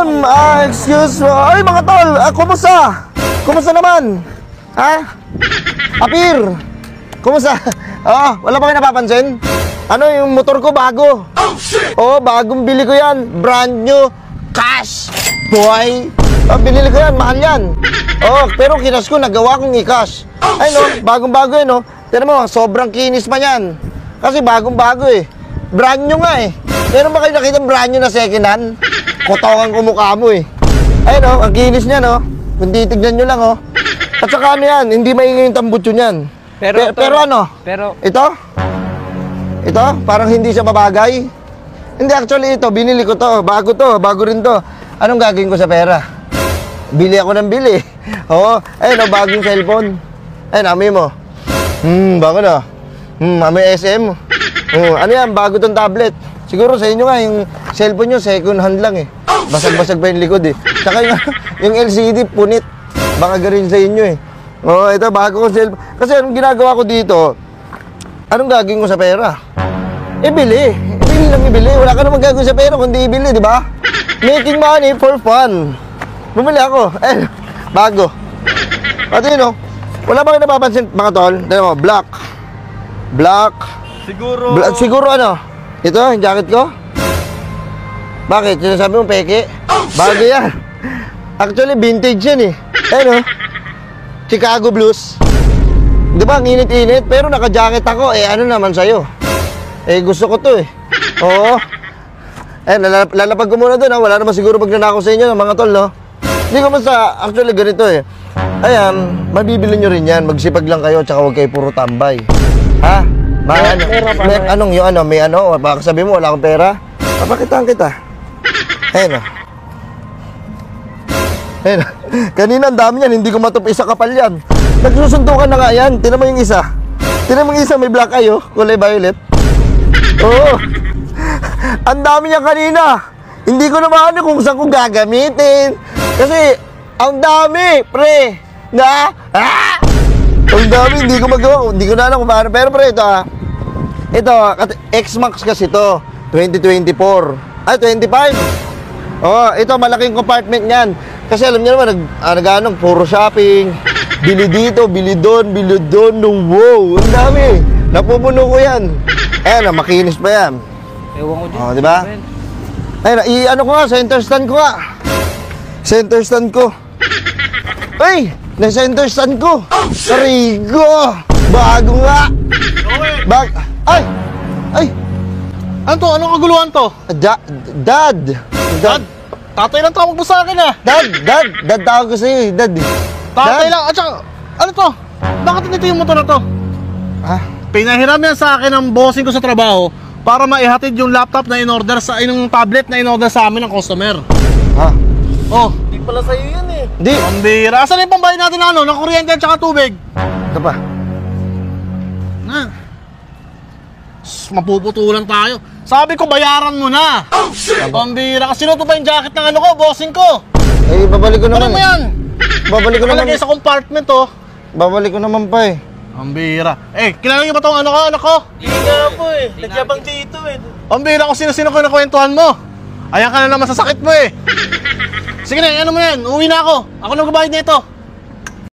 ma'am, excuse mo. Ay, mga tol, kumusta? Kumusta naman? Ha? Apir, kumusta? Wala ba kayo napapansin? Ano, yung motor ko bago. Bagong bili ko yan. Brand new, cash, boy. Binili ko yan, mahal yan. Pero kinas ko, nagawa kong i-cash. Ay, no, bagong-bago yun, no. Tignan mo, sobrang kinis pa yan. Kasi bagong-bago eh. Brand new nga eh. Meron ba kayo nakita brand new na second hand? Kotongan ko mukha mo eh. Ay, no, ang kinis niya, no. Kung titignan nyo lang, oh. At saka ano yan, hindi maingay yung tambutso niyan. Pero ano? Ito, parang hindi siya mabagay. Hindi, actually ito, binili ko to. Bago rin to. Anong gagawin ko sa pera? Bili ako ng bili. Ayun, bagong cellphone. Ayun, amoy mo. Bago na. Amoy SM. Ano yan, bago tong tablet. Siguro sa inyo nga, yung cellphone nyo, second hand lang eh. Basag-basag pa yung likod eh. Saka yung LCD, punit. Baka garin sa inyo eh. Ito, bago ko cellphone. Kasi anong ginagawa ko dito, anong gagawin ko sa pera? Ibili. Ibili lang ibili. Wala ka namang gagawin sa pera kundi ibili, di ba? Making money for fun. Bumili ako. Bago. Pati yun, no? Wala ba kayo napapansin, mga tol? Tignan mo, black. Siguro ano? Ito, yung jacket ko? Bakit? Sinasabi mo peke? Bago yan. Actually, vintage yan eh. Ayun, no? Chicago Blues. Di ba, ang init-init? Pero naka-jacket ako. Ano naman sa'yo? Gusto ko to eh. Oo. Lalapag ko muna doon, ha? Wala naman siguro magnanakaw sa inyo, mga tol, no? Hindi ko basta, actually, ganito eh. Ayan, mabibili nyo rin yan. Magsipag lang kayo, tsaka huwag kayo puro tambay. Ha? May ano, baka sabi mo, wala akong pera. Papakitaan kita. Ayun, oh. Ayun, kanina ang dami yan, hindi ko matupi sa kapal yan. Nagsusuntukan na nga yan. Tinan mo yung isa. Tinan mo yung isa, may black eye, oh. Kulay violet. Oo. Ang dami niya kanina. Hindi ko naman kung saan ko gagamitin. Kasi, ang dami, pre. Ang dami, hindi ko magawa. Hindi ko na alam kung paano. Pero pre, ito Ito, X-Max kasi to. 2024. Ay, 25. Ito, malaking compartment niyan. Kasi alam niyo naman, puro shopping. Bili dito, bili doon. Wow, ang dami. Napupuno ko yan. Ayan, makinis pa yan. Ewan ko din. Di ba? Ayun, ko nga, center stand ko nga. Center stand ko. Ay, na-center stand ko. Sarigo. Bago nga. Ay. Ano to? Anong kaguluhan to? Dad. Tatay lang tawag mo sa akin ah. Dad tawag ko sa'yo eh. Dad. Tatay lang. At saka, ano to? Bakit nito yung motor na to? Pinahiram yan sa akin ng bossing ko sa trabaho para maihatid yung laptop na in-order yung tablet na in-order sa amin ng customer. Hindi pala sa'yo yan eh. Hindi. Pambira. Asan yung pambayad natin na ng kuryente at saka tubig? Ito pa. Mapuputulan tayo. Sabi ko bayaran mo na. Pambira. Kasi sinuto pa yung jacket ng bossing ko. Babalik ko naman. Ano mo yan? Babalik ko naman. Kalagay sa compartment oh. Babalik ko naman pa eh. Pambira. Kilala niyo ba itong anak ko? Hindi nga po eh. Nagyabang dito eh. Pambira kung sino-sino ko nakwentuhan mo. Ayan ka na naman sa sakit mo eh. Sige na, ano mo yan? Uwi na ako. Ako nang gabayad na ito.